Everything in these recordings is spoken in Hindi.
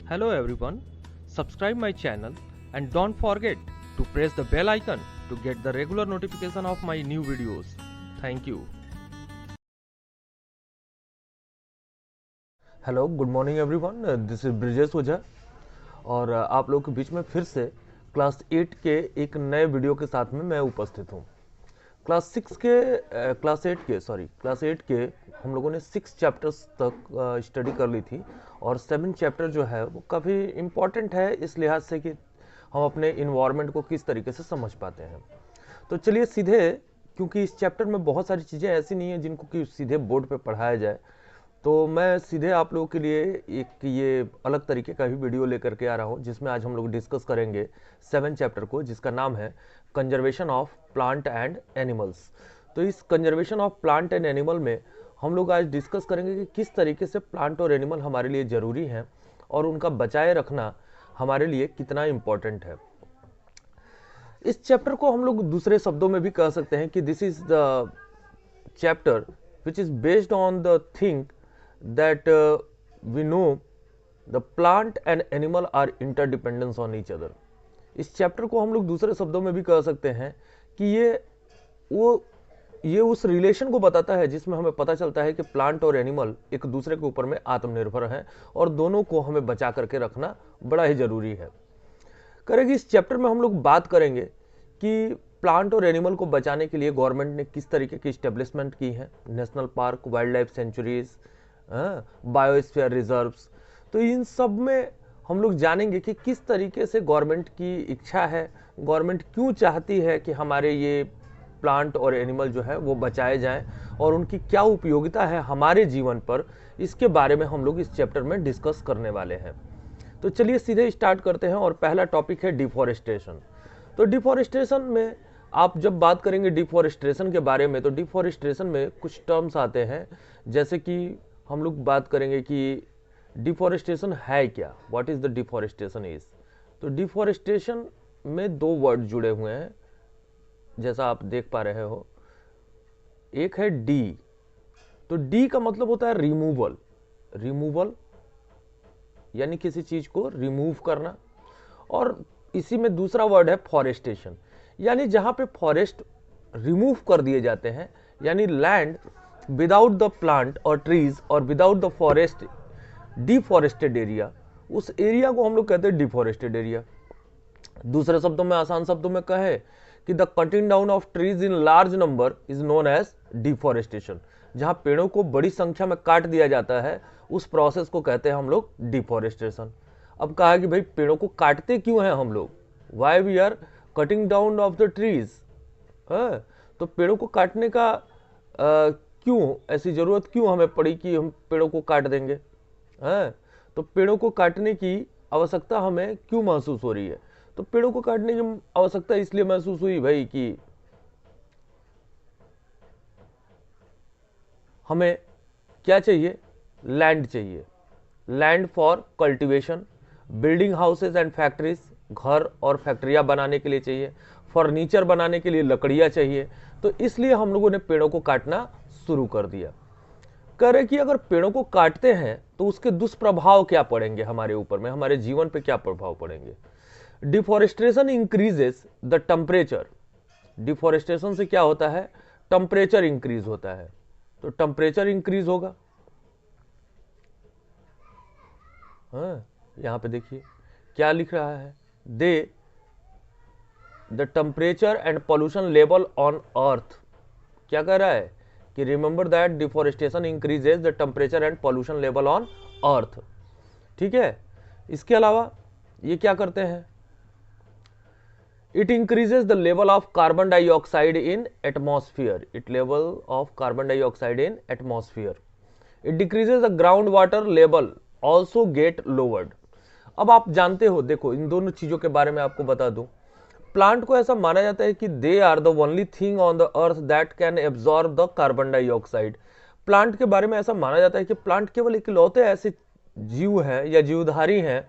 Hello everyone, subscribe my channel and don't forget to press the bell icon to get the regular notification of my new videos. Thank you. Hello good morning everyone, this is Brijesh Ojha और आप लोगों के बीच में फिर से क्लास 8 के एक नए वीडियो के साथ में मैं उपस्थित हूँ। क्लास 8 के हम लोगों ने 6 चैप्टर्स तक स्टडी कर ली थी और 7 चैप्टर जो है वो काफ़ी इम्पॉर्टेंट है इस लिहाज से कि हम अपने इन्वायरमेंट को किस तरीके से समझ पाते हैं। तो चलिए सीधे, क्योंकि इस चैप्टर में बहुत सारी चीज़ें ऐसी नहीं है जिनको कि सीधे बोर्ड पे पढ़ाया जाए, तो मैं सीधे आप लोगों के लिए एक ये अलग तरीके का ही वीडियो लेकर के आ रहा हूँ, जिसमें आज हम लोग डिस्कस करेंगे 7 चैप्टर को, जिसका नाम है conservation of plant and animals. तो इस conservation of plant and animal में हम लोग आज डिस्कस करेंगे कि किस तरीके से प्लांट और एनिमल हमारे लिए ज़रूरी हैं और उनका बचाए रखना हमारे लिए कितना इम्पोर्टेंट है। इस चैप्टर को हम लोग दूसरे शब्दों में भी कह सकते हैं कि this is the chapter which is based on the thing that we know the plant and animal are interdependence on each other। इस चैप्टर को हम लोग दूसरे शब्दों में भी कह सकते हैं कि ये उस रिलेशन को बताता है जिसमें हमें पता चलता है कि प्लांट और एनिमल एक दूसरे के ऊपर में आत्मनिर्भर हैं और दोनों को हमें बचा करके रखना बड़ा ही जरूरी है। करेंगे इस चैप्टर में हम लोग बात करेंगे कि प्लांट और एनिमल को बचाने के लिए गवर्नमेंट ने किस तरीके की स्टेब्लिशमेंट की है, national park, wild life sanctuaries, biosphere reserves. तो इन सब में हम लोग जानेंगे कि किस तरीके से गवर्नमेंट की इच्छा है, गवर्नमेंट क्यों चाहती है कि हमारे ये प्लांट और एनिमल जो है वो बचाए जाएं और उनकी क्या उपयोगिता है हमारे जीवन पर, इसके बारे में हम लोग इस चैप्टर में डिस्कस करने वाले हैं। तो चलिए सीधे स्टार्ट करते हैं और पहला टॉपिक है डिफॉरेस्टेशन। तो डिफॉरेस्टेशन में आप जब बात करेंगे डिफॉरेस्टेशन के बारे में, तो डिफॉरेस्टेशन में कुछ टर्म्स आते हैं, जैसे कि हम लोग बात करेंगे कि डिफॉरेस्टेशन है क्या, what is the deforestation is. तो डिफॉरेस्टेशन में दो वर्ड जुड़े हुए हैं, जैसा आप देख पा रहे हो। एक है डी, तो डी का मतलब होता है रिमूवल, रिमूवल यानी किसी चीज को रिमूव करना। और इसी में दूसरा वर्ड है फॉरेस्टेशन, यानी जहां पे फॉरेस्ट रिमूव कर दिए जाते हैं, यानी लैंड विदाउट द प्लांट और ट्रीज और विदाउट द फॉरेस्ट, डिफॉरेस्टेड एरिया, उस एरिया को हम लोग कहते हैं डिफॉरेस्टेड एरिया। दूसरे शब्दों में, आसान शब्दों में कहे कि the cutting down of trees in large number is known as deforestation. जहां पेड़ों को बड़ी संख्या में काट दिया जाता है, उस प्रोसेस को कहते हैं हम लोग डिफॉरेस्टेशन। अब कहा कि भाई पेड़ों को काटते क्यों हैं हम लोग, why we are cutting down of the trees. तो पेड़ों को काटने का क्यों, ऐसी जरूरत क्यों हमें पड़ी कि हम पेड़ों को काट देंगे, हैं? तो पेड़ों को काटने की आवश्यकता हमें क्यों महसूस हो रही है। तो पेड़ों को काटने की आवश्यकता इसलिए महसूस हुई भाई कि हमें क्या चाहिए, लैंड चाहिए, land for cultivation, building houses and factories, घर और फैक्ट्रियां बनाने के लिए चाहिए, फर्नीचर बनाने के लिए लकड़ियां चाहिए। तो इसलिए हम लोगों ने पेड़ों को काटना शुरू कर दिया। कह रहे कि अगर पेड़ों को काटते हैं तो उसके दुष्प्रभाव क्या पड़ेंगे हमारे ऊपर में, हमारे जीवन पे क्या प्रभाव पड़ेंगे। Deforestation increases the temperature, deforestation से क्या होता है, टेम्परेचर इंक्रीज होता है। तो टेम्परेचर इंक्रीज होगा, यहां पे देखिए क्या लिख रहा है, they the temperature and pollution level on earth. क्या कह रहा है कि remember that deforestation increases the temperature and pollution level on earth. ठीक है, इसके अलावा ये क्या करते हैं, it increases the level of carbon dioxide in atmosphere, it level of carbon dioxide in atmosphere, it decreases the ground water level also get lowered. अब आप जानते हो, देखो इन दोनों चीजों के बारे में आपको बता दूं, प्लांट को ऐसा माना जाता है कि they are the only thing on the earth that can absorb the carbon dioxide. Plant के बारे में ऐसा माना जाता है कि प्लांट केवल इकलौते ऐसे जीव हैं या जीवधारी हैं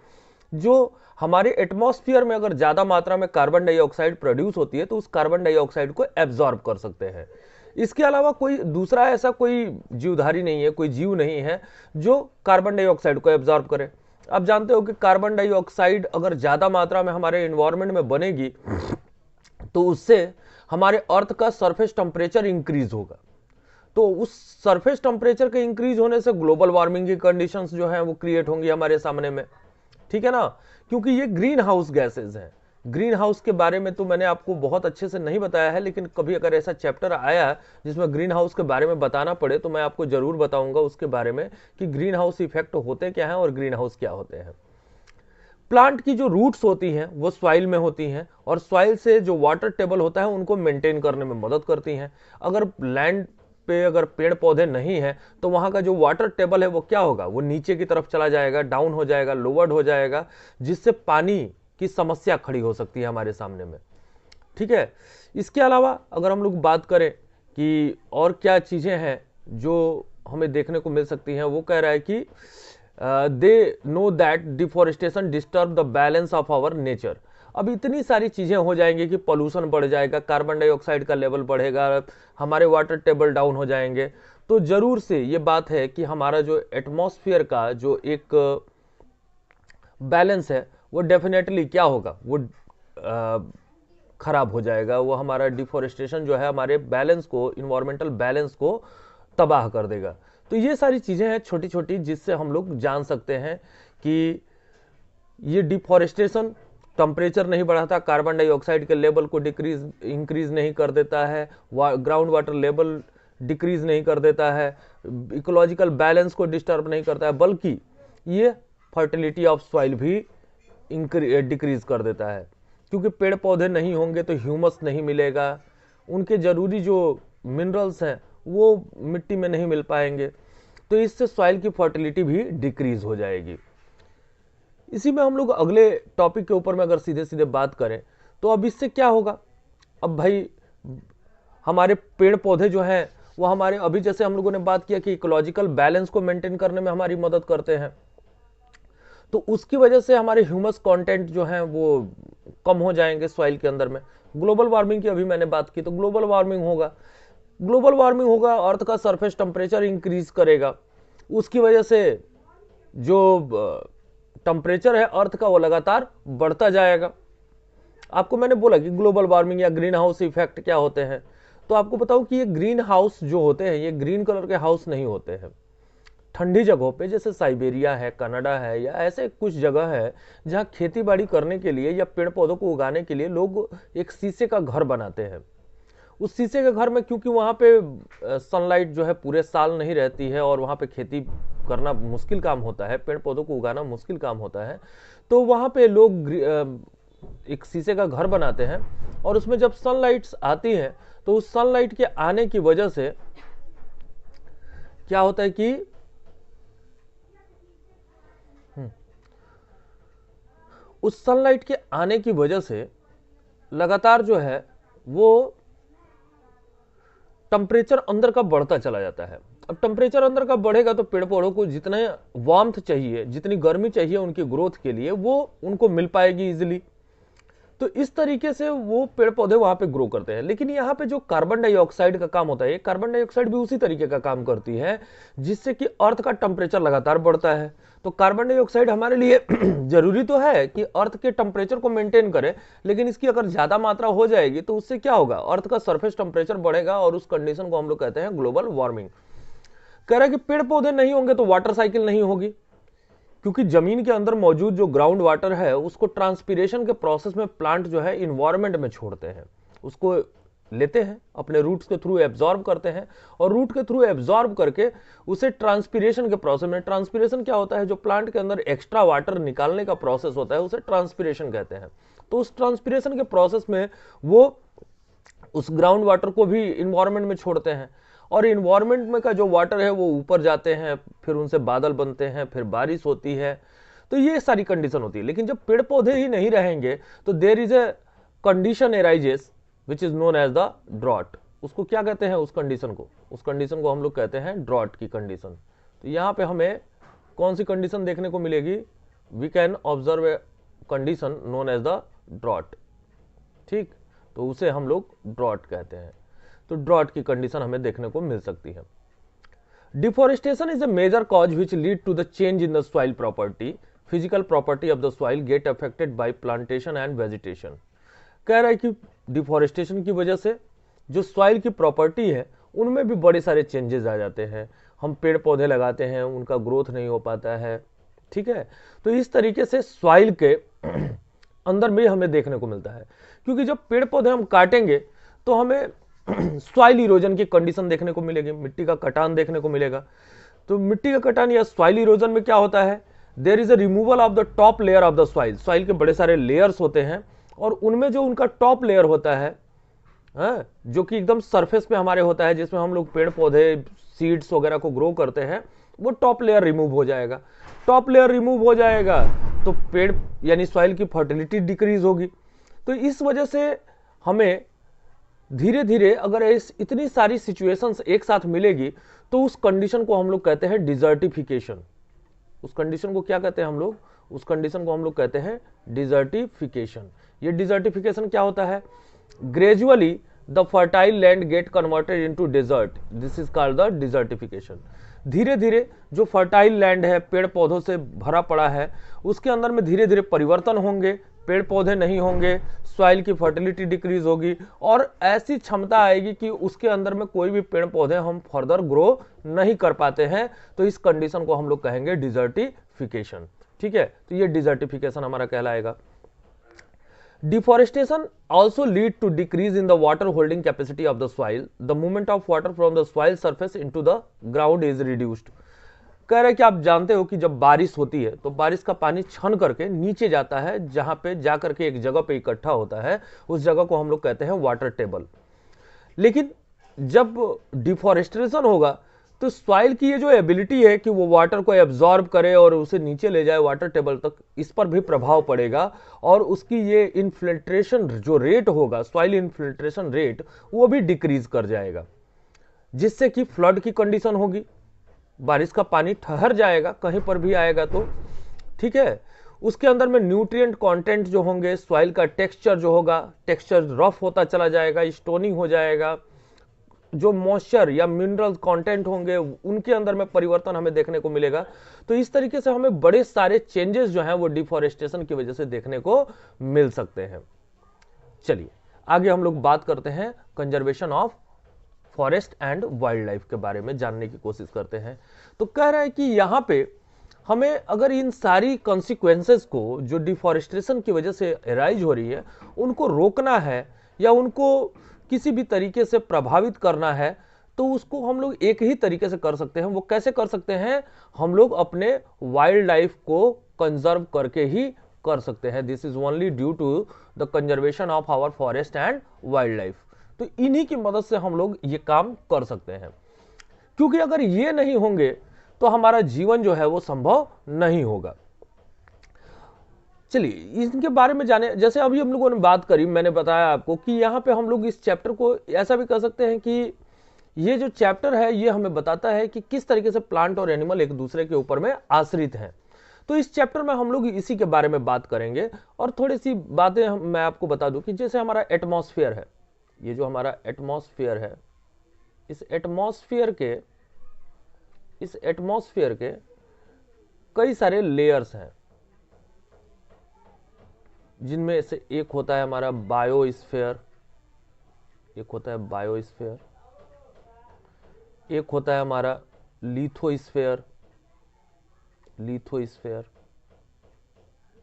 जो हमारे एटमॉस्फेयर में अगर ज्यादा मात्रा में कार्बन डाइऑक्साइड प्रोड्यूस होती है तो उस कार्बन डाइऑक्साइड को एब्जॉर्ब कर सकते हैं। इसके अलावा कोई दूसरा ऐसा कोई जीवधारी नहीं है, कोई जीव नहीं है जो कार्बन डाइऑक्साइड को एब्जॉर्ब करे। आप जानते हो कि कार्बन डाइऑक्साइड अगर ज्यादा मात्रा में हमारे एनवायरनमेंट में बनेगी तो उससे हमारे अर्थ का सरफेस टेम्परेचर इंक्रीज होगा। तो उस सरफेस टेम्परेचर के इंक्रीज होने से ग्लोबल वार्मिंग की कंडीशंस जो है वो क्रिएट होंगी हमारे सामने में, ठीक है ना, क्योंकि ये ग्रीन हाउस गैसेज हैं। ग्रीन हाउस के बारे में तो मैंने आपको बहुत अच्छे से नहीं बताया है, लेकिन कभी अगर ऐसा चैप्टर आया जिसमें ग्रीन हाउस के बारे में बताना पड़े तो मैं आपको जरूर बताऊंगा उसके बारे में कि ग्रीन हाउस इफेक्ट होते क्या हैं और ग्रीन हाउस क्या होते हैं। प्लांट की जो रूट्स होती हैं वो सॉइल में होती हैं और सॉइल से जो वाटर टेबल होता है उनको मेंटेन करने में मदद करती हैं। अगर लैंड पे अगर पेड़ पौधे नहीं हैं तो वहां का जो वाटर टेबल है वो क्या होगा, वो नीचे की तरफ चला जाएगा, डाउन हो जाएगा, लोवर्ड हो जाएगा, जिससे पानी की समस्या खड़ी हो सकती है हमारे सामने में, ठीक है। इसके अलावा अगर हम लोग बात करें कि और क्या चीजें हैं जो हमें देखने को मिल सकती हैं, वो कह रहा है कि they know that deforestation disturb the balance of our nature. अब इतनी सारी चीजें हो जाएंगी कि पोल्यूशन बढ़ जाएगा, कार्बन डाइऑक्साइड का लेवल बढ़ेगा, हमारे वाटर टेबल डाउन हो जाएंगे। तो जरूर से ये बात है कि हमारा जो एटमॉस्फेयर का जो एक बैलेंस है वो डेफिनेटली क्या होगा, वो खराब हो जाएगा। वो हमारा डिफॉरेस्टेशन जो है हमारे बैलेंस को, इन्वायरमेंटल बैलेंस को तबाह कर देगा। तो ये सारी चीजें हैं छोटी छोटी जिससे हम लोग जान सकते हैं कि ये डिफॉरेस्टेशन टेम्परेचर नहीं बढ़ाता, कार्बन डाइऑक्साइड के लेवल को इंक्रीज नहीं कर देता है, ग्राउंड वाटर लेवल डिक्रीज नहीं कर देता है, इकोलॉजिकल बैलेंस को डिस्टर्ब नहीं करता है, बल्कि ये फर्टिलिटी ऑफ सॉइल भी डिक्रीज कर देता है। क्योंकि पेड़ पौधे नहीं होंगे तो ह्यूमस नहीं मिलेगा, उनके जरूरी जो मिनरल्स हैं वो मिट्टी में नहीं मिल पाएंगे, तो इससे सॉइल की फर्टिलिटी भी डिक्रीज हो जाएगी। इसी में हम लोग अगले टॉपिक के ऊपर में अगर सीधे सीधे बात करें तो अब इससे क्या होगा। अब भाई हमारे पेड़ पौधे जो हैं वो हमारे, अभी जैसे हम लोगों ने बात किया कि इकोलॉजिकल बैलेंस को मेंटेन करने में हमारी मदद करते हैं, तो उसकी वजह से हमारे ह्यूमस कंटेंट जो है वो कम हो जाएंगे सॉइल के अंदर में। ग्लोबल वार्मिंग की अभी मैंने बात की, तो ग्लोबल वार्मिंग होगा, ग्लोबल वार्मिंग होगा, अर्थ का सरफेस टेम्परेचर इंक्रीज करेगा, उसकी वजह से जो टेम्परेचर है अर्थ का वो लगातार बढ़ता जाएगा। आपको मैंने बोला कि ग्लोबल वार्मिंग या ग्रीन हाउस इफेक्ट क्या होते हैं, तो आपको बताऊं कि ये ग्रीन हाउस जो होते हैं ये ग्रीन कलर के हाउस नहीं होते हैं। ठंडी जगहों पे जैसे साइबेरिया है, कनाडा है, या ऐसे कुछ जगह है जहां खेती बाड़ी करने के लिए या पेड़ पौधों को उगाने के लिए लोग एक शीशे का घर बनाते हैं। उस शीशे के घर में क्योंकि वहां पे सनलाइट जो है पूरे साल नहीं रहती है और वहां पे खेती करना मुश्किल काम होता है, पेड़ पौधों को उगाना मुश्किल काम होता है, तो वहां पे लोग एक शीशे का घर बनाते हैं और उसमें जब सनलाइट्स आती हैं तो उस सनलाइट के आने की वजह से क्या होता है कि उस सनलाइट के आने की वजह से लगातार जो है वो टेम्परेचर अंदर का बढ़ता चला जाता है। अब टेम्परेचर अंदर का बढ़ेगा तो पेड़ पौधों को जितने वार्मथ चाहिए, जितनी गर्मी चाहिए उनकी ग्रोथ के लिए, वो उनको मिल पाएगी इजीली। तो इस तरीके से वो पेड़ पौधे वहां पे ग्रो करते हैं। लेकिन यहाँ पे जो कार्बन डाइऑक्साइड का काम होता है, कार्बन डाइऑक्साइड भी उसी तरीके का काम करती है जिससे कि अर्थ का टेम्परेचर लगातार बढ़ता है। तो कार्बन डाइऑक्साइड हमारे लिए जरूरी तो है कि अर्थ के टेम्परेचर को मेंटेन करे, लेकिन इसकी अगर ज्यादा मात्रा हो जाएगी तो उससे क्या होगा, अर्थ का सरफेस टेम्परेचर बढ़ेगा और उस कंडीशन को हम लोग कहते हैं ग्लोबल वार्मिंग। कह रहा है कि पेड़ पौधे नहीं होंगे तो वाटर साइकिल नहीं होगी, क्योंकि जमीन के अंदर मौजूद जो ग्राउंड वाटर है उसको ट्रांसपीरेशन के प्रोसेस में प्लांट जो है इन्वायरमेंट में छोड़ते हैं, उसको लेते हैं, अपने रूट्स के थ्रू एब्जॉर्ब करते हैं और रूट के थ्रू एब्जॉर्ब करके उसे ट्रांसपीरेशन के प्रोसेस में, ट्रांसपीरेशन क्या होता है, जो प्लांट के अंदर एक्स्ट्रा वाटर निकालने का प्रोसेस होता है उसे ट्रांसपीरेशन कहते हैं। तो उस ट्रांसपीरेशन के प्रोसेस में वो उस ग्राउंड वाटर को भी इन्वायरमेंट में छोड़ते हैं और इन्वायरमेंट में का जो वाटर है वो ऊपर जाते हैं, फिर उनसे बादल बनते हैं, फिर बारिश होती है। तो ये सारी कंडीशन होती है। लेकिन जब पेड़ पौधे ही नहीं रहेंगे तो there is a condition arises which is known as the drought. उसको क्या कहते हैं, उस कंडीशन को हम लोग कहते हैं ड्रॉट की कंडीशन। तो यहाँ पे हमें कौन सी कंडीशन देखने को मिलेगी, we can observe a condition known as the drought, ठीक, तो उसे हम लोग ड्रॉट कहते हैं। तो ड्रॉट की कंडीशन हमें देखने को मिल सकती है। Deforestation is a major cause which lead to the change in the soil property. Physical property of the soil get affected by plantation and vegetation. कह रहा है कि डिफॉरेस्टेशन की वजह से जो सॉइल की प्रॉपर्टी है उनमें भी बड़े सारे चेंजेस आ जाते हैं। हम पेड़ पौधे लगाते हैं, उनका ग्रोथ नहीं हो पाता है, ठीक है। तो इस तरीके से सॉइल के अंदर में हमें देखने को मिलता है, क्योंकि जब पेड़ पौधे हम काटेंगे तो हमें सॉइल इरोजन की कंडीशन देखने को मिलेगी, मिट्टी का कटान देखने को मिलेगा। तो मिट्टी का कटान या सॉइल इरोजन में क्या होता है, there is a removal of the top layer of the soil. Soil के बड़े सारे लेयर्स होते हैं और उनमें जो उनका टॉप लेयर होता है, जो कि एकदम सरफेस पे हमारे होता है, जिसमें हम लोग पेड़ पौधे सीड्स वगैरह को ग्रो करते हैं, वो टॉप लेयर रिमूव हो जाएगा। टॉप लेयर रिमूव हो जाएगा तो पेड़ यानी सॉइल की फर्टिलिटी डिक्रीज होगी। तो इस वजह से हमें धीरे धीरे अगर इतनी सारी सिचुएशंस एक साथ मिलेगी तो उस कंडीशन को हम लोग कहते हैं डिजर्टिफिकेशन। उस कंडीशन को क्या कहते हैं हम लोग, उस कंडीशन को हम लोग कहते हैं डिजर्टिफिकेशन। ये डिजर्टिफिकेशन क्या होता है, gradually the fertile land get converted into desert, this is called the desertification. धीरे धीरे जो फर्टाइल लैंड है, पेड़ पौधों से भरा पड़ा है, उसके अंदर में धीरे धीरे परिवर्तन होंगे, पेड़ पौधे नहीं होंगे, सॉइल की फर्टिलिटी डिक्रीज होगी और ऐसी क्षमता आएगी कि उसके अंदर में कोई भी पेड़ पौधे हम फर्दर ग्रो नहीं कर पाते हैं। तो इस कंडीशन को हम लोग कहेंगे डिजर्टिफिकेशन, ठीक है। तो ये डिजर्टिफिकेशन हमारा कहलाएगा। Deforestation also lead to decrease in the water holding capacity of the soil. The movement of water from the soil surface into the ground is reduced. कह रहे कि आप जानते हो कि जब बारिश होती है तो बारिश का पानी छन करके नीचे जाता है, जहां पे जाकर के एक जगह पे इकट्ठा होता है, उस जगह को हम लोग कहते हैं वाटर टेबल। लेकिन जब डिफॉरेस्टेशन होगा तो सॉइल की ये जो एबिलिटी है कि वो वाटर को एब्जॉर्ब करे और उसे नीचे ले जाए वाटर टेबल तक, इस पर भी प्रभाव पड़ेगा और उसकी ये इन्फिल्ट्रेशन जो रेट होगा, सॉइल इन्फिल्ट्रेशन रेट, वो भी डिक्रीज कर जाएगा, जिससे कि फ्लड की कंडीशन होगी, बारिश का पानी ठहर जाएगा कहीं पर भी आएगा तो, ठीक है। उसके अंदर में न्यूट्रिएंट कंटेंट जो होंगे, सॉइल का टेक्सचर जो होगा, टेक्सचर रफ होता चला जाएगा, स्टोनी हो जाएगा। जो मॉइस्चर या मिनरल कंटेंट होंगे उनके अंदर में परिवर्तन हमें देखने को मिलेगा। तो इस तरीके से हमें बड़े सारे चेंजेस जो हैं वो डिफॉरेस्टेशन की वजह से देखने को मिल सकते हैं। चलिए आगे हम लोग बात करते हैं conservation of forest and wild life के बारे में जानने की कोशिश करते हैं। तो कह रहा है कि यहां पे हमें अगर इन सारी कॉन्सिक्वेंसेस को जो डिफॉरेस्टेशन की वजह से अराइज हो रही है उनको रोकना है या उनको किसी भी तरीके से प्रभावित करना है, तो उसको हम लोग एक ही तरीके से कर सकते हैं। वो कैसे कर सकते हैं, हम लोग अपने वाइल्ड लाइफ को कंजर्व करके ही कर सकते हैं। This is only due to the conservation of our forest and wildlife. तो इन्हीं की मदद से हम लोग ये काम कर सकते हैं, क्योंकि अगर ये नहीं होंगे तो हमारा जीवन जो है वो संभव नहीं होगा। चलिए इनके बारे में जाने, जैसे अभी हम लोगों ने बात करी, मैंने बताया आपको कि यहाँ पे हम लोग इस चैप्टर को ऐसा भी कह सकते हैं कि ये जो चैप्टर है ये हमें बताता है कि किस तरीके से प्लांट और एनिमल एक दूसरे के ऊपर में आश्रित हैं। तो इस चैप्टर में हम लोग इसी के बारे में बात करेंगे और थोड़ी सी बातें मैं आपको बता दूं कि जैसे हमारा एटमॉस्फेयर है, ये जो हमारा एटमॉस्फेयर है, इस एटमॉस्फेयर के कई सारे लेयर्स हैं, जिनमें से एक होता है हमारा बायोस्फीयर, एक होता है बायोस्फीयर, एक होता है हमारा लिथोस्फीयर,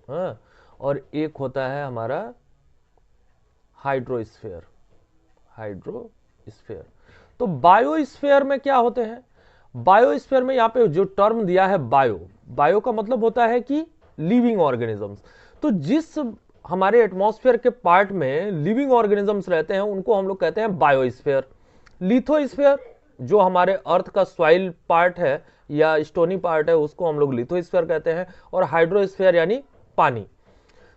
हाँ, और एक होता है हमारा हाइड्रोस्फीयर। तो बायोस्फीयर में क्या होते हैं, बायोस्फीयर में यहाँ पे जो टर्म दिया है बायो का मतलब होता है कि लिविंग ऑर्गेनिजम्स। तो जिस हमारे एटमॉस्फेयर के पार्ट में लिविंग ऑर्गेनिजम्स रहते हैं उनको हम लोग कहते हैं बायोस्फीयर। लिथोस्फीयर जो हमारे अर्थ का सॉइल पार्ट है या स्टोनी पार्ट है उसको हम लोग लिथोस्फीयर कहते हैं, और हाइड्रोस्फीयर यानी पानी।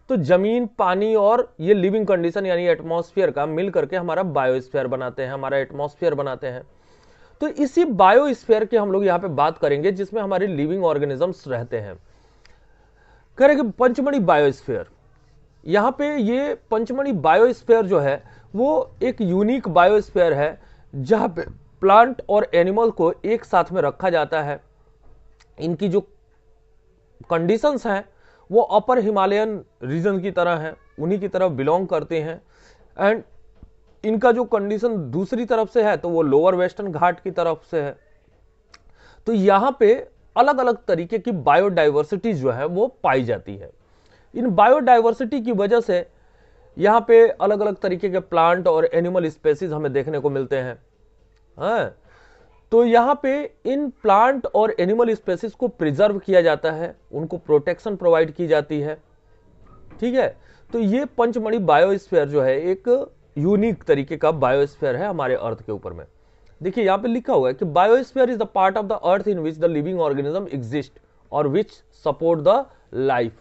तो जमीन, पानी और ये लिविंग कंडीशन यानी एटमॉस्फेयर का मिल करके हमारा बायोस्फीयर बनाते हैं, हमारा एटमॉस्फेयर बनाते हैं। तो इसी बायोस्फीयर की हम लोग यहाँ पे बात करेंगे जिसमें हमारे लिविंग ऑर्गेनिजम्स रहते हैं। करेंगे पंचमढ़ी बायोस्फीयर। यहाँ पे ये पंचमढ़ी बायोस्फीयर जो है वो एक यूनिक बायोस्फीयर है जहां पे प्लांट और एनिमल को एक साथ में रखा जाता है। इनकी जो कंडीशंस हैं वो अपर हिमालयन रीजन की तरह हैं, उन्हीं की तरफ बिलोंग करते हैं। एंड इनका जो कंडीशन दूसरी तरफ से है तो वो लोअर वेस्टर्न घाट की तरफ से है। तो यहां पे अलग अलग तरीके की बायोडाइवर्सिटी जो है वो पाई जाती है। इन बायोडाइवर्सिटी की वजह से यहाँ पे अलग अलग तरीके के प्लांट और एनिमल स्पेसीज हमें देखने को मिलते हैं। हाँ, तो यहाँ पे इन प्लांट और एनिमल स्पेसीज को प्रिजर्व किया जाता है, उनको प्रोटेक्शन प्रोवाइड की जाती है। ठीक है, तो ये पंचमढ़ी बायोस्फीयर जो है एक यूनिक तरीके का बायोस्फीयर है हमारे अर्थ के ऊपर में। देखिए यहाँ पे लिखा हुआ है कि biosphere is the part of the earth in which the living organism exist और which support the life.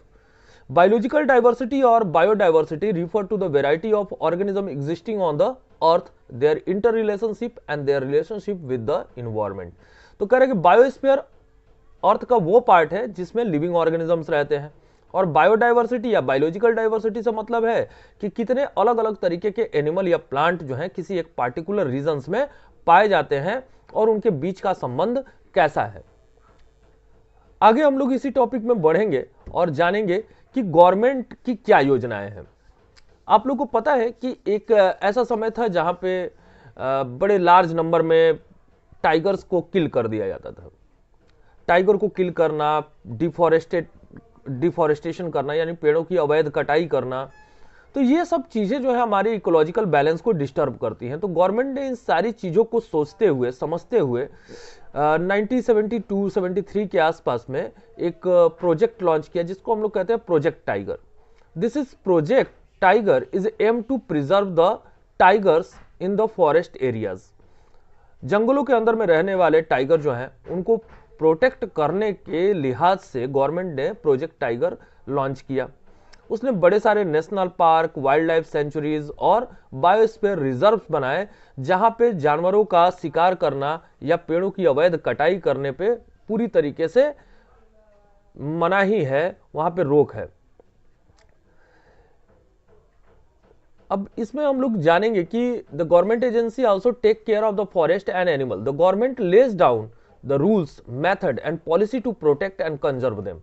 Biological diversity और biodiversity refer to the variety of organism existing on the earth, their interrelationship and their relationship with the environment. तो कह रहे कि बायोस्फीयर अर्थ का वो पार्ट है जिसमें लिविंग ऑर्गेनिजम्स रहते हैं, और बायोडाइवर्सिटी या बायोलॉजिकल डाइवर्सिटी से मतलब है कि कितने अलग अलग तरीके के एनिमल या प्लांट जो हैं किसी एक पार्टिकुलर रीजन्स में पाए जाते हैं और उनके बीच का संबंध कैसा है। आगे हम लोग इसी टॉपिक में बढ़ेंगे और जानेंगे कि गवर्नमेंट की क्या योजनाएं हैं। आप लोगों को पता है कि एक ऐसा समय था जहां पे बड़े लार्ज नंबर में टाइगर्स को किल कर दिया जाता था। टाइगर को किल करना, डिफॉरेस्टेशन करना यानी पेड़ों की अवैध कटाई करना, तो ये सब चीजें जो है हमारे इकोलॉजिकल बैलेंस को डिस्टर्ब करती हैं। तो गवर्नमेंट ने इन सारी चीजों को सोचते हुए समझते हुए 1972-73 के आसपास में एक प्रोजेक्ट लॉन्च किया जिसको हम लोग कहते हैं project tiger. This is project tiger is aim to preserve the tigers in the forest areas. जंगलों के अंदर में रहने वाले टाइगर जो हैं उनको प्रोटेक्ट करने के लिहाज से गवर्नमेंट ने प्रोजेक्ट टाइगर लॉन्च किया। उसने बड़े सारे national park, wild life sanctuaries और बायोस्फीयर रिजर्व्स बनाए जहां पे जानवरों का शिकार करना या पेड़ों की अवैध कटाई करने पे पूरी तरीके से मनाही है, वहां पे रोक है। अब इसमें हम लोग जानेंगे कि the government agency also take care of the forest and animal. The government lays down the rules, method and policy to protect and conserve them.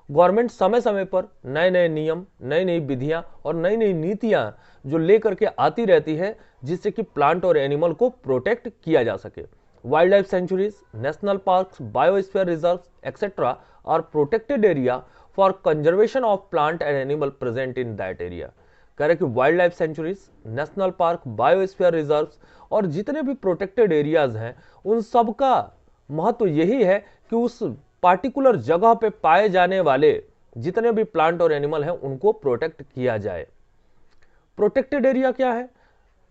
Government समय समय पर नए नए नियम, नई नई विधियां और नई नई नीतियां जो लेकर के आती रहती है जिससे कि प्लांट और एनिमल को प्रोटेक्ट किया जा सके। Wildlife sanctuaries, national parks, biosphere reserves etcetera are protected area for conservation of plant and animal present in that area. कह रहे कि wildlife sanctuaries, national park, biosphere reserves और जितने भी प्रोटेक्टेड एरियाज हैं उन सब का महत्व यही है कि उस पार्टिकुलर जगह पे पाए जाने वाले जितने भी प्लांट और एनिमल हैं उनको प्रोटेक्ट किया जाए। प्रोटेक्टेड एरिया क्या है?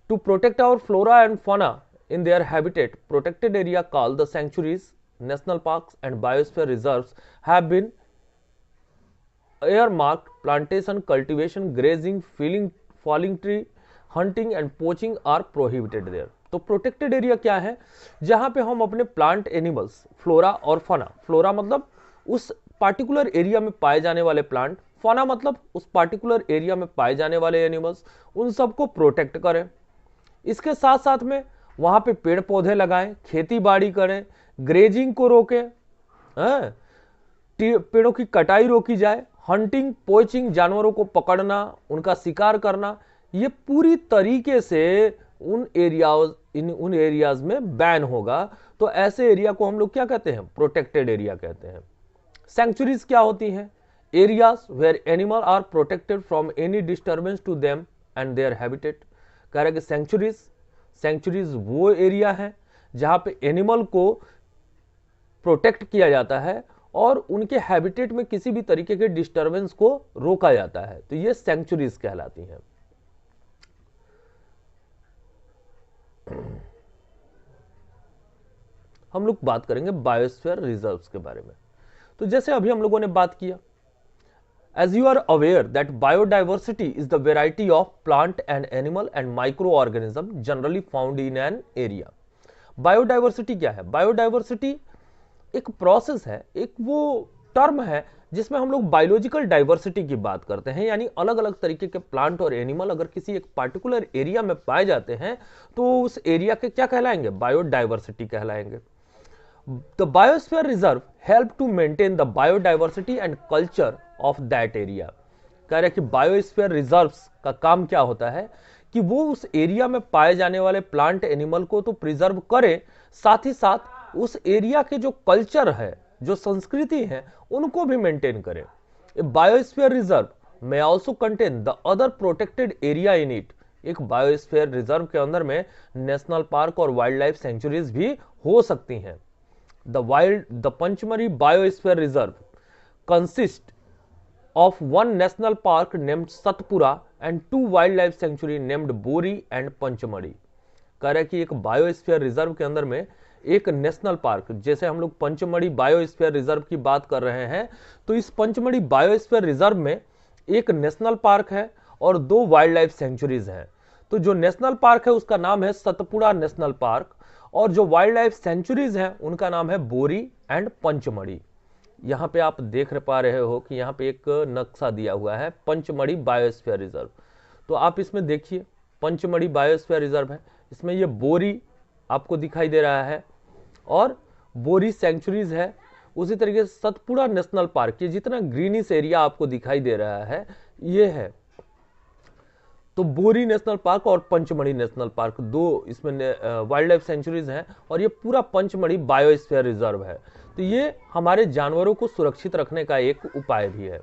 To protect our flora and fauna in their habitat, protected area called the sanctuaries, national parks and biosphere reserves have been earmarked. Plantation, cultivation, grazing, falling tree, hunting and poaching are prohibited there. तो प्रोटेक्टेड एरिया क्या है? जहां पे हम अपने प्लांट एनिमल्स, फ्लोरा और फना, फ्लोरा मतलब उस पार्टिकुलर एरिया में पाए जाने वाले प्लांट, फना मतलब उस पार्टिकुलर एरिया में पाए जाने वाले एनिमल्स, उन सबको प्रोटेक्ट करें। इसके साथ साथ में वहां पे पेड़ पौधे लगाएं, खेती बाड़ी करें, ग्रेजिंग को रोकें, पेड़ों की कटाई रोकी जाए, हंटिंग, पोचिंग, जानवरों को पकड़ना, उनका शिकार करना, ये पूरी तरीके से उन एरियाज में बैन होगा। तो ऐसे एरिया को हम लोग क्या कहते हैं? प्रोटेक्टेड एरिया कहते हैं। सेंचुरीज क्या होती हैं? Areas where animal are protected from any disturbance to them and their habitat. कह रहे कि सेंचुरीज वो एरिया है जहां पे एनिमल को प्रोटेक्ट किया जाता है और उनके हैबिटेट में किसी भी तरीके के डिस्टरबेंस को रोका जाता है, तो ये सेंचुरीज कहलाती हैं। हम लोग बात करेंगे बायोस्फीयर रिजर्व्स के बारे में। तो जैसे अभी हम लोगों ने बात किया, as you are aware that biodiversity is the variety of plant and animal and micro organism generally found in an area. Biodiversity क्या है? बायोडाइवर्सिटी एक प्रोसेस है, एक वो टर्म है जिसमें हम लोग बायोलॉजिकल डाइवर्सिटी की बात करते हैं, यानी अलग अलग तरीके के प्लांट और एनिमल अगर किसी एक पार्टिकुलर एरिया में पाए जाते हैं तो उस एरिया के क्या कहलाएंगे? बायोडाइवर्सिटी कहलाएंगे। The biosphere reserve help to maintain the biodiversity and culture of that area. कह रहे कि बायोस्फीयर रिजर्व्स का काम क्या होता है कि वो उस एरिया में पाए जाने वाले प्लांट एनिमल को तो प्रिजर्व करे, साथ ही साथ उस एरिया के जो कल्चर है, जो संस्कृति है, उनको भी मेंटेन करे। Biosphere reserve may also contain the other protected area in it। एक बायोस्फीयर रिजर्व के अंदर में नेशनल पार्क और वाइल्ड लाइफ सेंचुरीज भी हो सकती हैं। The Pachmarhi biosphere reserve consist of one national park named Satpura and 2 wild life century named बोरी एंड पंचमढ़ी। कह रहे कि एक बायोस्फीयर रिजर्व के अंदर में एक नेशनल पार्क, जैसे हम लोग पंचमढ़ी बायोस्फीयर रिजर्व की बात कर रहे हैं, तो इस पंचमढ़ी बायोस्फीयर रिजर्व में एक नेशनल पार्क है और 2 वाइल्ड लाइफ सेंचुरीज हैं। तो जो नेशनल पार्क है उसका नाम है सतपुड़ा नेशनल पार्क, और जो वाइल्ड लाइफ सेंचुरीज हैं उनका नाम है बोरी एंड पंचमढ़ी। यहाँ पे आप देख पा रहे हो कि यहाँ पे एक नक्शा दिया हुआ है पंचमढ़ी बायोस्फीयर रिजर्व। तो आप इसमें देखिए पंचमढ़ी बायोस्फीयर रिजर्व है, इसमें ये बोरी आपको दिखाई दे रहा है और बोरी सेंचुरीज है। उसी तरीके से सतपुड़ा नेशनल पार्क, ये जितना ग्रीनिश एरिया आपको दिखाई दे रहा है ये है। तो बोरी नेशनल पार्क और पंचमढ़ी नेशनल पार्क, 2 इसमें वाइल्ड लाइफ सेंचुरीज हैं और ये पूरा पंचमढ़ी बायोस्फीयर रिजर्व है। तो ये हमारे जानवरों को सुरक्षित रखने का एक उपाय भी है।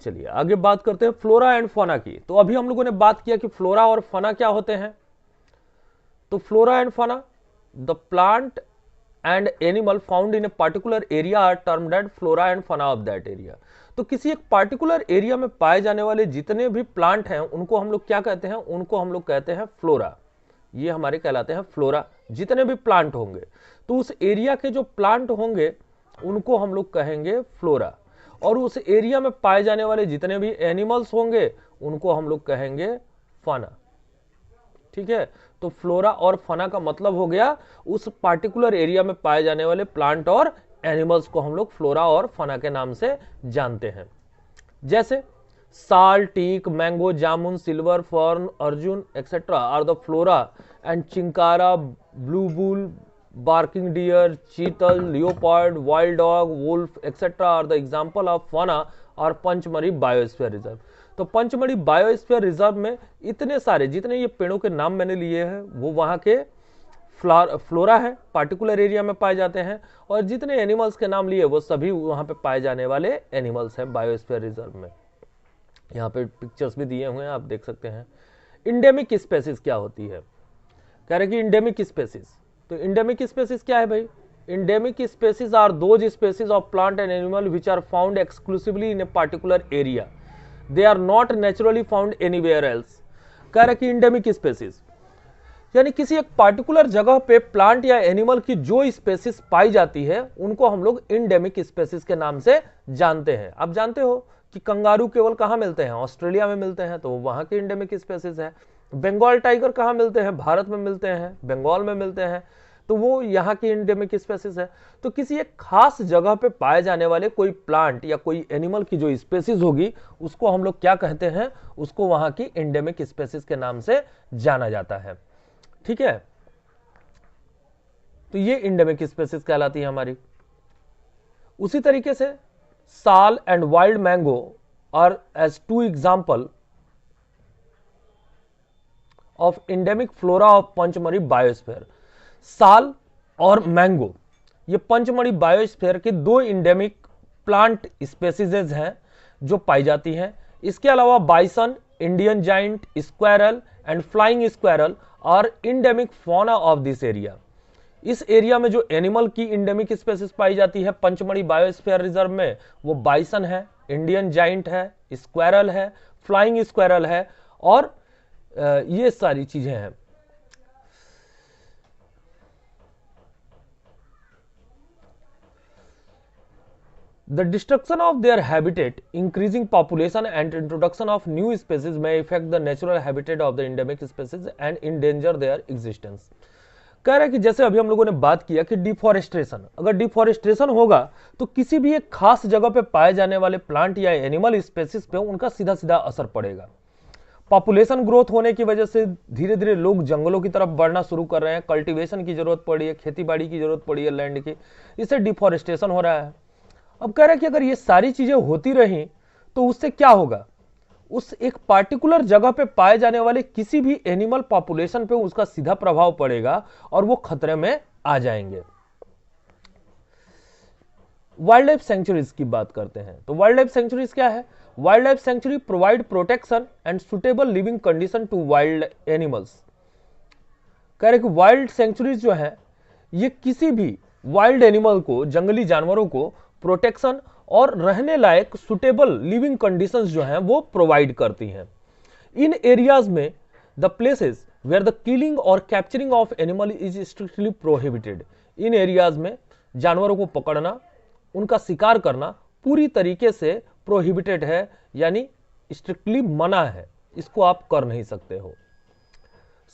चलिए आगे बात करते हैं फ्लोरा एंड फौना की। तो अभी हम लोगों ने बात किया कि फ्लोरा और फौना क्या होते हैं। तो flora and fauna, the plant and animal found in a particular area are termed as flora and fauna of that area। तो किसी एक पार्टिकुलर एरिया में पाए जाने वाले जितने भी प्लांट हैं उनको हम लोग क्या कहते हैं, उनको हम लोग कहते हैं फ्लोरा। ये हमारे कहलाते हैं फ्लोरा। जितने भी प्लांट होंगे तो उस एरिया के जो प्लांट होंगे उनको हम लोग कहेंगे फ्लोरा, और उस एरिया में पाए जाने वाले जितने भी एनिमल्स होंगे उनको हम लोग कहेंगे फाना। ठीक है, तो फ्लोरा और फना का मतलब हो गया उस पार्टिकुलर एरिया में पाए जाने वाले प्लांट और एनिमल्स को हम लोग फ्लोरा और फना के नाम से जानते हैं। जैसे sal, teak, mango, jamun, silver, fern, arjun etcetera are the flora and chinkara, blue bull, barking deer, chital, leopard, wild dog, wolf etcetera are the example of fauna और पंचमढ़ी बायोस्फीयर रिजर्व। तो पंचमढ़ी बायोस्फीयर रिजर्व में इतने सारे जितने ये पेड़ों के नाम मैंने लिए हैं वो वहां के फ्लोरा है, पार्टिकुलर एरिया में पाए जाते हैं, और जितने एनिमल्स के नाम लिए वो सभी वहां पे पाए जाने वाले एनिमल्स हैं बायोस्फीयर रिजर्व में। यहाँ पे पिक्चर्स भी दिए हुए हैं, आप देख सकते हैं। इंडेमिक स्पेसीज क्या होती है, कह रहे कि इंडेमिक स्पेसीज। तो इंडेमिक स्पेसीज क्या है भाई? Endemic species are those species of plant and animal which are found exclusively in a particular area, they are not naturally found anywhere else. कह रहे कि इंडेमिक स्पेसीज यानी किसी एक पार्टिकुलर जगह पे प्लांट या एनिमल की जो स्पेसीज पाई जाती है उनको हम लोग इंडेमिक स्पेसीज के नाम से जानते हैं। आप जानते हो कि कंगारू केवल कहां मिलते हैं? ऑस्ट्रेलिया में मिलते हैं, तो वहां के इंडेमिक स्पेसीज है। बंगाल टाइगर कहां मिलते हैं? भारत में मिलते हैं, बंगाल में मिलते हैं, तो वो यहाँ की इंडेमिक स्पेसीज है। तो किसी एक खास जगह पे पाए जाने वाले कोई प्लांट या कोई एनिमल की जो स्पेसीज होगी उसको हम लोग क्या कहते हैं? उसको वहां की इंडेमिक स्पेसीज के नाम से जाना जाता है। ठीक है, तो ये इंडेमिक स्पेसीज कहलाती है हमारी। उसी तरीके से sal and wild mango are as 2 example of endemic flora of Pachmarhi biosphere. साल और मैंगो ये पंचमढ़ी बायोस्फीयर के 2 इंडेमिक प्लांट स्पेसीज हैं जो पाई जाती हैं। इसके अलावा bison, Indian giant, squirrel and flying squirrel और endemic fauna of this area. इस एरिया में जो एनिमल की इंडेमिक स्पेसीज पाई जाती है पंचमढ़ी बायोस्फीयर रिजर्व में वो बाइसन है, इंडियन जाइंट है, स्क्वायरल है, फ्लाइंग स्क्वायरल है और ये सारी चीजें हैं। The destruction of their habitat, increasing population and introduction of new species may affect the natural habitat of the endemic species and endanger their existence। कह रहा है कि जैसे अभी हम लोगों ने बात किया कि डिफॉरेस्टेशन, अगर डिफॉरेस्टेशन होगा तो किसी भी एक खास जगह पे पाए जाने वाले प्लांट या एनिमल स्पेसीज पे उनका सीधा सीधा असर पड़ेगा। पॉपुलेशन ग्रोथ होने की वजह से धीरे धीरे लोग जंगलों की तरफ बढ़ना शुरू कर रहे हैं, कल्टीवेशन की जरूरत पड़ी है, खेती बाड़ी की जरूरत पड़ी है लैंड की, इससे डिफॉरेस्टेशन हो रहा है। अब कह रहा है कि अगर ये सारी चीजें होती रही तो उससे क्या होगा, उस एक पार्टिकुलर जगह पे पाए जाने वाले किसी भी एनिमल पॉपुलेशन पे उसका सीधा प्रभाव पड़ेगा और वो खतरे में आ जाएंगे। वाइल्ड लाइफ सेंचुरीज की बात करते हैं तो वाइल्ड लाइफ सेंचुरीज क्या है? Wild life sanctuary provide protection and suitable living condition to wild animals. कह रहे कि वाइल्ड सेंचुरीज जो है ये किसी भी वाइल्ड एनिमल को, जंगली जानवरों को प्रोटेक्शन और रहने लायक सुटेबल लिविंग कंडीशंस जो हैं वो प्रोवाइड करती हैं। इन एरियाज में the places where the killing और capturing of animal is strictly prohibited. इन एरियाज में जानवरों को पकड़ना, उनका शिकार करना पूरी तरीके से प्रोहिबिटेड है, यानी स्ट्रिक्टली मना है, इसको आप कर नहीं सकते हो।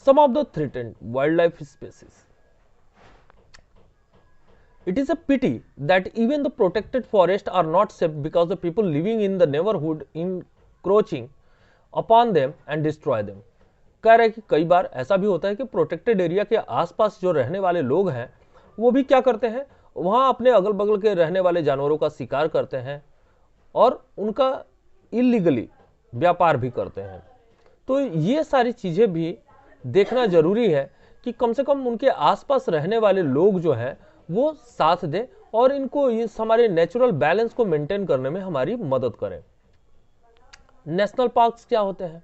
Some of the threatened wildlife species. It is a pity that even the protected forests are not safe because the people living in the neighborhood encroaching upon them and destroy them। कह रहे हैं कि कई बार ऐसा भी होता है कि प्रोटेक्टेड एरिया के आसपास जो रहने वाले लोग हैं वो भी क्या करते हैं, वहां अपने अगल बगल के रहने वाले जानवरों का शिकार करते हैं और उनका इलीगली व्यापार भी करते हैं। तो ये सारी चीजें भी देखना जरूरी है कि कम से कम उनके आसपास रहने वाले लोग जो हैं वो साथ दें और इनको इस हमारे नेचुरल बैलेंस को मेंटेन करने में हमारी मदद करें। नेशनल पार्क्स क्या होते हैं?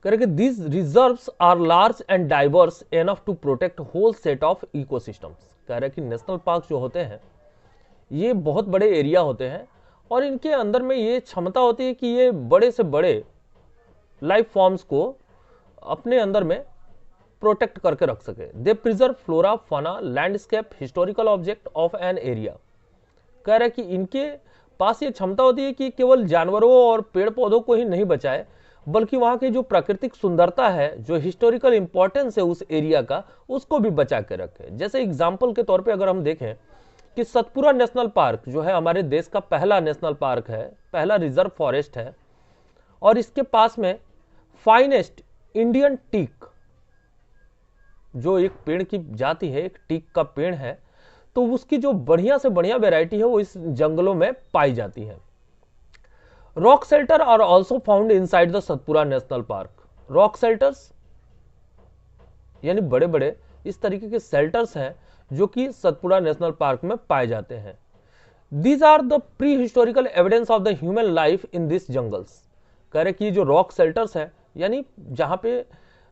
करेंगे these reserves are large and diverse enough to protect whole set of ecosystems. कह रहे हैं कि नेशनल पार्क जो होते हैं ये बहुत बड़े एरिया होते हैं और इनके अंदर में ये क्षमता होती है कि ये बड़े से बड़े लाइफ फॉर्म्स को अपने अंदर में प्रोटेक्ट करके रख सके। दे प्रिजर्व फ्लोरा, फाना, landscape, historical object of an area. कह रहे कि इनके पास ये क्षमता होती है कि केवल जानवरों और पेड़ पौधों को ही नहीं बचाए बल्कि वहां की जो प्राकृतिक सुंदरता है, जो हिस्टोरिकल इंपॉर्टेंस है उस एरिया का, उसको भी बचा के रखे। जैसे एग्जाम्पल के तौर पे अगर हम देखें कि सतपुरा नेशनल पार्क जो है हमारे देश का पहला नेशनल पार्क है, पहला रिजर्व फॉरेस्ट है और इसके पास में फाइनेस्ट इंडियन टीक जो एक पेड़ की जाति है, एक टीक का पेड़ है, तो उसकी जो बढ़िया से बढ़िया वैरायटी है वो इस जंगलों में पाई जाती है। Rock shelter are also found inside the Satpura national park. Rock shelters यानी बड़े बड़े इस तरीके के शेल्टर्स हैं जो कि सतपुरा नेशनल पार्क में पाए जाते हैं। These are the pre historical evidence of the human life in this jungles. कह रहे कि जो रॉक शेल्टर्स है यानी जहां पे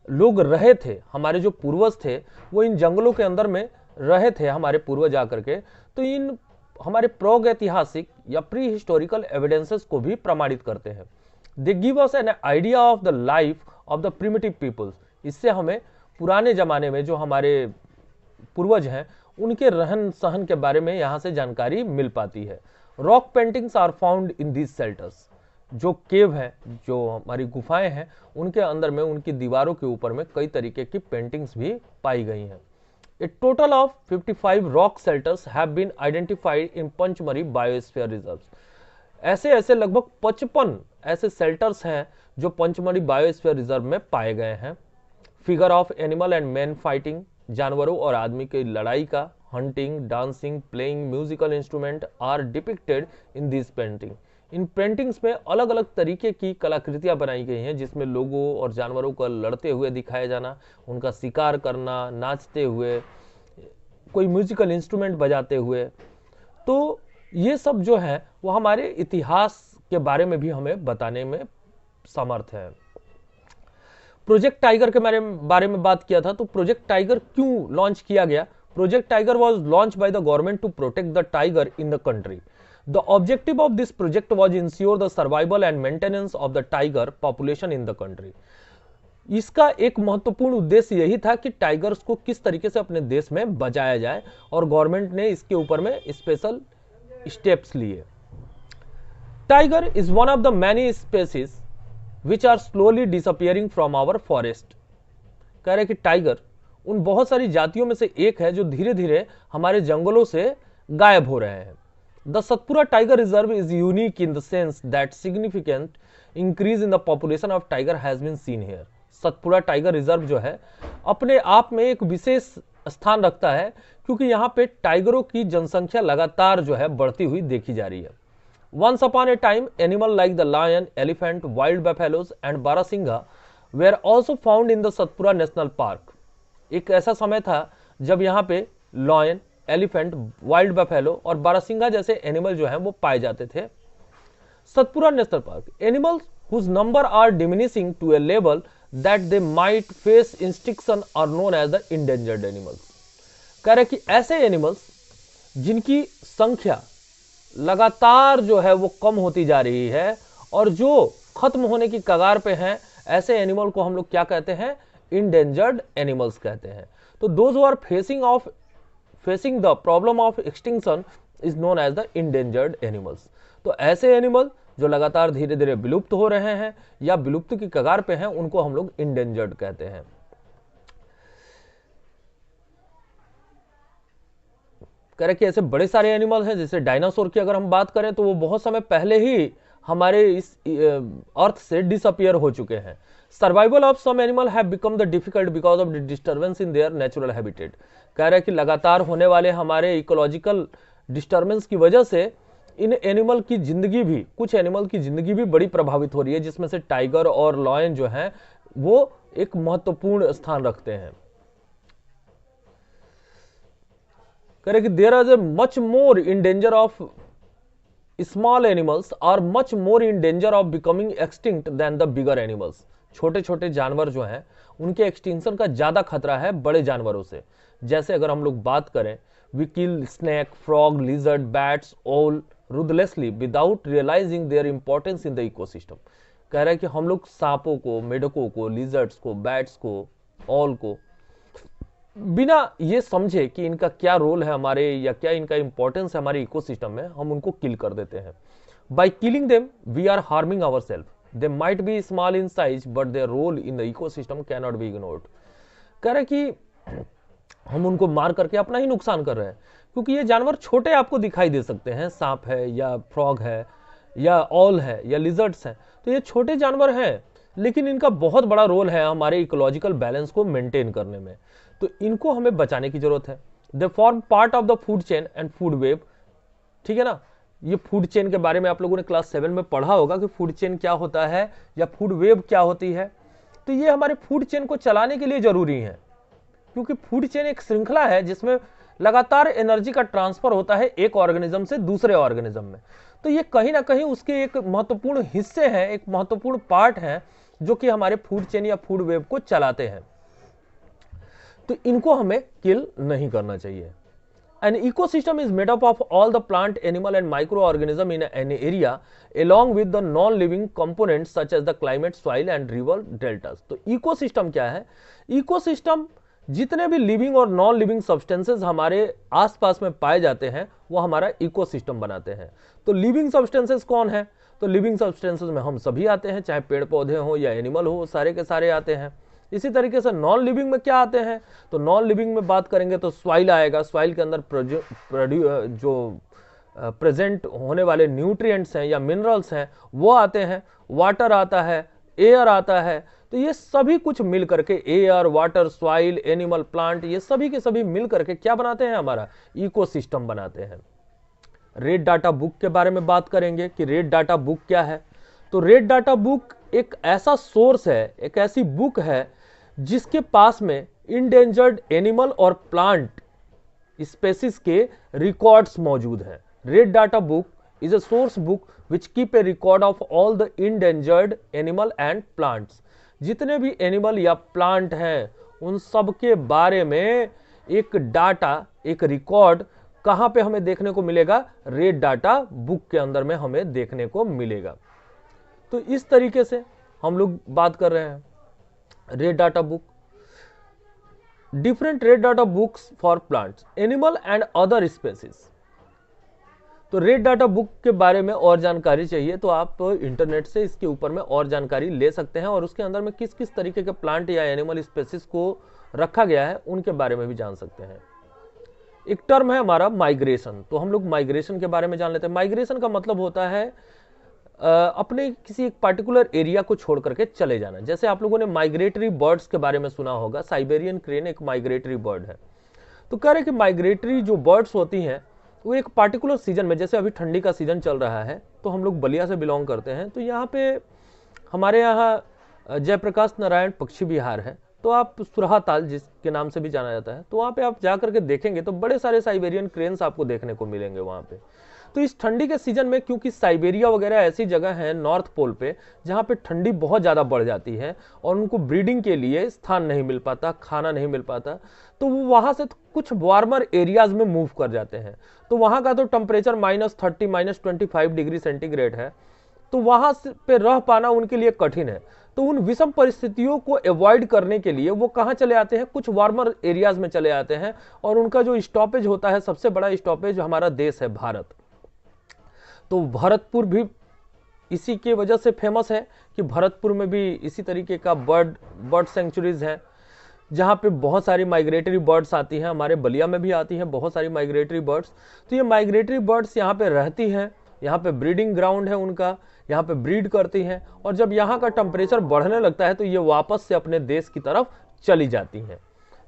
लोग रहे थे, हमारे जो पूर्वज थे वो इन जंगलों के अंदर में रहे थे, हमारे पूर्वज आकर के, तो इन हमारे प्राग ऐतिहासिक या प्री हिस्टोरिकल एविडेंसेस को भी प्रमाणित करते हैं। They give us an idea of the life of the primitive peoples. इससे हमें पुराने जमाने में जो हमारे पूर्वज हैं उनके रहन सहन के बारे में यहाँ से जानकारी मिल पाती है। Rock paintings are found in these shelters. जो केव है, जो हमारी गुफाएं हैं, उनके अंदर में उनकी दीवारों के ऊपर में कई तरीके की पेंटिंग्स भी पाई गई हैं। A total of 55 rock shelters have been identified in Pachmarhi biosphere reserve. ऐसे लगभग 55 ऐसे शेल्टर्स हैं जो पंचमढ़ी बायोस्फीयर रिजर्व में पाए गए हैं। Figure of animal and man fighting, जानवरों और आदमी की लड़ाई का, hunting, dancing, playing musical instrument are depicted in this painting. इन पेंटिंग्स में अलग अलग तरीके की कलाकृतियां बनाई गई हैं जिसमें लोगों और जानवरों को लड़ते हुए दिखाया जाना, उनका शिकार करना, नाचते हुए, कोई म्यूजिकल इंस्ट्रूमेंट बजाते हुए। तो ये सब जो है वो हमारे इतिहास के बारे में भी हमें बताने में समर्थ है। प्रोजेक्ट टाइगर के बारे में बात किया था, तो प्रोजेक्ट टाइगर क्यों लॉन्च किया गया? Project tiger was launch by the government to protect the tiger in the country. The objective of this project was ensure the survival and maintenance of the tiger population in the country। इसका एक महत्वपूर्ण उद्देश्य यही था कि टाइगर्स को किस तरीके से अपने देश में बचाया जाए और गवर्नमेंट ने इसके ऊपर में स्पेशल स्टेप्स लिए। Tiger is one of the many species which are slowly disappearing from our forest. कह रहे कि टाइगर उन बहुत सारी जातियों में से एक है जो धीरे धीरे हमारे जंगलों से गायब हो रहे हैं। The Satpura Tiger Reserve is unique in the sense that significant increase in the population of tiger has been seen here। Satpura tiger reserve जो है अपने आप में एक विशेष स्थान रखता है क्योंकि यहाँ पे टाइगरों की जनसंख्या लगातार जो है बढ़ती हुई देखी जा रही है। Once upon a time, animals like the lion, elephant, wild buffaloes and Barasingha were also found in the Satpura National Park. एक ऐसा समय था जब यहाँ पे लॉयन, एलिफेंट, वाइल्ड बफेलो और बारासिंगा जैसे एनिमल जो हैं वो पाए जाते थे Satpura national park. Animals whose number are diminishing to a level that they might face extinction are known as the endangered animals। कह रहे कि ऐसे एनिमल्स जिनकी संख्या लगातार जो है वो कम होती जा रही है और जो खत्म होने की कगार पे हैं, ऐसे एनिमल को हम लोग क्या कहते हैं? इंडेंजर्ड एनिमल्स कहते हैं। तो those who are facing the problem of extinction is known as the endangered animals. तो ऐसे एनिमल जो लगातार धीरे धीरे विलुप्त हो रहे हैं या विलुप्त की कगार पे हैं, उनको हम लोग इंडेंजर्ड कहते हैं। कह रहे कि ऐसे बड़े सारे एनिमल हैं, जैसे डायनासोर की अगर हम बात करें तो वो बहुत समय पहले ही हमारे इस अर्थ से डिसअपियर हो चुके हैं। Survival of some animal have become the difficult because of the disturbance in their natural habitat. कह रहे कि लगातार होने वाले हमारे इकोलॉजिकल डिस्टर्बेंस की वजह से इन एनिमल की जिंदगी भी, कुछ एनिमल की जिंदगी भी बड़ी प्रभावित हो रही है, जिसमें से टाइगर और लॉयन जो हैं वो एक महत्वपूर्ण स्थान रखते हैं। कह रहे कि there are much more in danger of small animals are much more in danger of becoming extinct than the bigger animals. छोटे छोटे जानवर जो हैं उनके एक्सटिंक्शन का ज्यादा खतरा है बड़े जानवरों से। जैसे अगर हम लोग बात करें, we kill snake, frog, lizard, bats, owl ruthlessly without realizing their importance in the ecosystem। कह रहा है कि हम लोग सांपों को, मेढकों को, लिजर्ड्स को, बैट्स को, ऑल को बिना ये समझे कि इनका क्या रोल है हमारे या क्या इनका इंपॉर्टेंस है हमारे इकोसिस्टम में, हम उनको किल कर देते हैं। By killing them we are harming our self. They might be small in size but their role in the ecosystem can not be ignored. कह रहे कि हम उनको मार करके अपना ही नुकसान कर रहे हैं, क्योंकि ये जानवर छोटे आपको दिखाई दे सकते हैं, सांप है या फ्रॉग है या ऑल है या लिजर्ड्स हैं, तो ये छोटे जानवर हैं, लेकिन इनका बहुत बड़ा रोल है हमारे इकोलॉजिकल बैलेंस को मेंटेन करने में। तो इनको हमें बचाने की जरूरत है। They form part of the food chain and food web. ठीक है ना, ये फूड चेन के बारे में आप लोगों ने क्लास 7 में पढ़ा होगा कि फूड चेन क्या होता है या फूड वेब क्या होती है। तो ये हमारे फूड चेन को चलाने के लिए जरूरी है, क्योंकि फूड चेन एक श्रृंखला है जिसमें लगातार एनर्जी का ट्रांसफर होता है एक ऑर्गेनिज्म से दूसरे ऑर्गेनिज्म में। तो ये कहीं ना कहीं उसके एक महत्वपूर्ण हिस्से हैं, एक महत्वपूर्ण पार्ट हैं जो कि हमारे फूड चेन या फूड वेब को चलाते हैं। तो इनको हमें किल नहीं करना चाहिए। An ecosystem is made up of all the plant, animal and microorganism in an area along with the non-living components such as the climate, soil and river deltas। तो इकोसिस्टम क्या है? इकोसिस्टम जितने भी लिविंग और नॉन लिविंग सब्सटेंसेस हमारे आसपास में पाए जाते हैं वो हमारा इकोसिस्टम बनाते हैं। तो लिविंग सब्सटेंसेस कौन है? तो लिविंग सब्सटेंसेस में हम सभी आते हैं, चाहे पेड़ पौधे हो या एनिमल हो, सारे के सारे आते हैं। इसी तरीके से नॉन लिविंग में क्या आते हैं? तो नॉन लिविंग में बात करेंगे तो सॉइल आएगा। सॉइल के अंदर जो प्रेजेंट होने वाले न्यूट्रिएंट्स हैं या मिनरल्स हैं वो आते हैं। वाटर आता है, एयर आता है। तो ये सभी कुछ मिल करके, air, water, soil, animal, plant, ये सभी के सभी मिल करके क्या बनाते हैं? हमारा इकोसिस्टम बनाते हैं। रेड डाटा बुक के बारे में बात करेंगे कि रेड डाटा बुक क्या है। तो रेड डाटा बुक एक ऐसा सोर्स है, एक ऐसी बुक है जिसके पास में इंडेंजर्ड एनिमल और प्लांट स्पेसीज के रिकॉर्ड्स मौजूद हैं। Red data book is a source book which keep a record of all the endangered animal and plants. जितने भी एनिमल या प्लांट हैं उन सब के बारे में एक डाटा, एक रिकॉर्ड कहां पे हमें देखने को मिलेगा? रेड डाटा बुक के अंदर में हमें देखने को मिलेगा। तो इस तरीके से हम लोग बात कर रहे हैं red data book. Different red data books for plants, animal and other species. तो रेड डाटा बुक के बारे में और जानकारी चाहिए तो आप इंटरनेट से इसके ऊपर में और जानकारी ले सकते हैं और उसके अंदर में किस किस तरीके के प्लांट या एनिमल स्पेसीज को रखा गया है उनके बारे में भी जान सकते हैं। एक टर्म है हमारा माइग्रेशन। तो हम लोग माइग्रेशन के बारे में जान लेते हैं। माइग्रेशन का मतलब होता है अपने किसी एक पार्टिकुलर एरिया को छोड़ करके चले जाना। जैसे आप लोगों ने माइग्रेटरी बर्ड्स के बारे में सुना होगा। साइबेरियन क्रेन एक माइग्रेटरी बर्ड है। तो कह रहे कि माइग्रेटरी जो बर्ड्स होती हैं वो एक पार्टिकुलर सीजन में, जैसे अभी ठंडी का सीजन चल रहा है, तो हम लोग बलिया से बिलोंग करते हैं, तो यहाँ पे हमारे यहाँ जयप्रकाश नारायण पक्षी विहार है, तो आप सुरहा ताल जिसके नाम से भी जाना जाता है, तो वहाँ पे आप जा करके देखेंगे तो बड़े सारे साइबेरियन क्रेन्स आपको देखने को मिलेंगे वहाँ पे। तो इस ठंडी के सीजन में, क्योंकि साइबेरिया वगैरह ऐसी जगह है नॉर्थ पोल पे जहाँ पे ठंडी बहुत ज़्यादा बढ़ जाती है और उनको ब्रीडिंग के लिए स्थान नहीं मिल पाता, खाना नहीं मिल पाता, तो वो वहाँ से कुछ वार्मर एरियाज में मूव कर जाते हैं। तो वहाँ का तो टेम्परेचर -30 -25 डिग्री सेंटीग्रेड है, तो वहाँ पे रह पाना उनके लिए कठिन है। तो उन विषम परिस्थितियों को अवॉइड करने के लिए वो कहाँ चले आते हैं, कुछ वार्मर एरियाज में चले आते हैं, और उनका जो स्टॉपेज होता है, सबसे बड़ा स्टॉपेज हमारा देश है भारत। तो भरतपुर भी इसी के वजह से फेमस है कि भरतपुर में भी इसी तरीके का बर्ड सेंचुरीज है जहाँ पे बहुत सारी माइग्रेटरी बर्ड्स आती हैं। हमारे बलिया में भी आती हैं बहुत सारी माइग्रेटरी बर्ड्स। तो ये माइग्रेटरी बर्ड्स यहाँ पे रहती हैं, यहाँ पे ब्रीडिंग ग्राउंड है उनका, यहाँ पे ब्रीड करती हैं, और जब यहाँ का टेम्परेचर बढ़ने लगता है तो ये वापस से अपने देश की तरफ चली जाती हैं।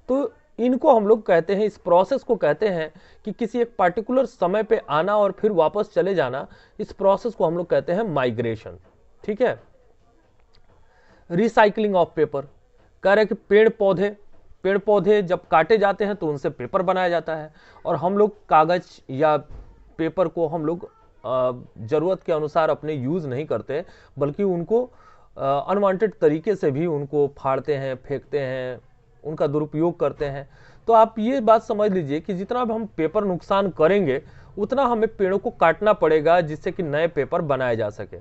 तो इनको हम लोग कहते हैं, इस प्रोसेस को कहते हैं कि किसी एक पार्टिकुलर समय पे आना और फिर वापस चले जाना, इस प्रोसेस को हम लोग कहते हैं माइग्रेशन। ठीक है। रिसाइकलिंग ऑफ पेपर, कह रहे कि पेड़ पौधे जब काटे जाते हैं तो उनसे पेपर बनाया जाता है, और हम लोग कागज या पेपर को हम लोग जरूरत के अनुसार अपने यूज नहीं करते, बल्कि उनको अनवांटेड तरीके से भी उनको फाड़ते हैं, फेंकते हैं, उनका दुरुपयोग करते हैं। तो आप ये बात समझ लीजिए कि जितना हम पेपर नुकसान करेंगे उतना हमें पेड़ों को काटना पड़ेगा जिससे कि नए पेपर बनाए जा सके।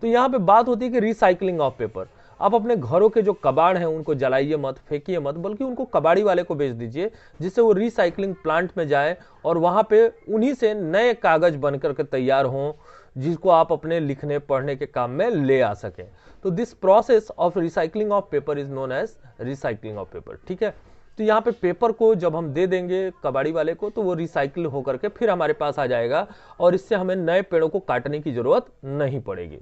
तो यहाँ पे बात होती है कि रिसाइकलिंग ऑफ पेपर। आप अपने घरों के जो कबाड़ हैं उनको जलाइए मत, फेंकिए मत, बल्कि उनको कबाड़ी वाले को बेच दीजिए, जिससे वो रिसाइकलिंग प्लांट में जाए और वहाँ पे उन्हीं से नए कागज बन करके तैयार हों, जिसको आप अपने लिखने पढ़ने के काम में ले आ सकें। तो this process of recycling of paper is known as recycling of paper. ठीक है। तो यहाँ पे पेपर को जब हम दे देंगे कबाड़ी वाले को तो वो रिसाइकिल होकर के फिर हमारे पास आ जाएगा, और इससे हमें नए पेड़ों को काटने की जरूरत नहीं पड़ेगी।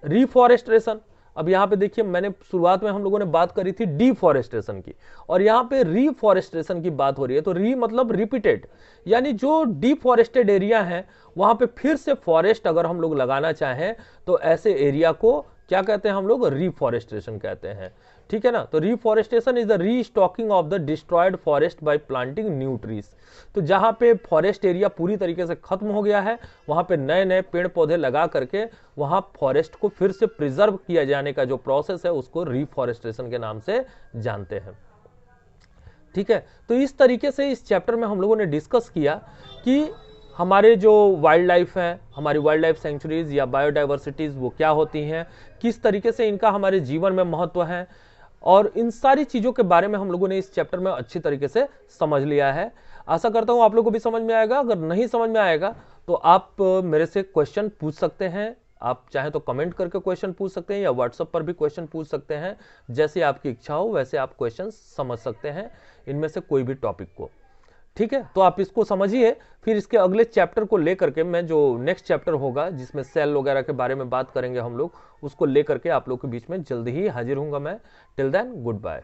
रिफॉरेस्टेशन, अब यहाँ पे देखिए मैंने शुरुआत में हम लोगों ने बात करी थी डिफॉरेस्टेशन की, और यहाँ पे रिफॉरेस्टेशन की बात हो रही है। तो री मतलब रिपीटेड, यानी जो डिफॉरेस्टेड एरिया है वहां पे फिर से फॉरेस्ट अगर हम लोग लगाना चाहें तो ऐसे एरिया को क्या कहते हैं हम लोग, रिफॉरेस्टेशन कहते हैं। ठीक है ना। तो reforestation is the restocking of the destroyed forest by planting new trees. तो जहां पे फॉरेस्ट एरिया पूरी तरीके से खत्म हो गया है वहां पे नए नए पेड़ पौधे लगा करके वहां फॉरेस्ट को फिर से प्रिजर्व किया जाने का जो प्रोसेस है उसको रिफॉरेस्टेशन के नाम से जानते हैं। ठीक है। तो इस तरीके से इस चैप्टर में हम लोगों ने डिस्कस किया कि हमारे जो वाइल्ड लाइफ है, हमारी वाइल्ड लाइफ सेंचुरीज या बायोडाइवर्सिटीज वो क्या होती हैं, किस तरीके से इनका हमारे जीवन में महत्व है, और इन सारी चीजों के बारे में हम लोगों ने इस चैप्टर में अच्छी तरीके से समझ लिया है। आशा करता हूं आप लोगों को भी समझ में आएगा। अगर नहीं समझ में आएगा तो आप मेरे से क्वेश्चन पूछ सकते हैं। आप चाहे तो कमेंट करके क्वेश्चन पूछ सकते हैं या व्हाट्सएप पर भी क्वेश्चन पूछ सकते हैं। जैसे आपकी इच्छा हो वैसे आप क्वेश्चन समझ सकते हैं इनमें से कोई भी टॉपिक को। ठीक है। तो आप इसको समझिए, फिर इसके अगले चैप्टर को लेकर के मैं जो नेक्स्ट चैप्टर होगा जिसमें सेल वगैरह के बारे में बात करेंगे हम लोग, उसको लेकर के आप लोग के बीच में जल्दी ही हाजिर होऊंगा मैं। Till then good bye.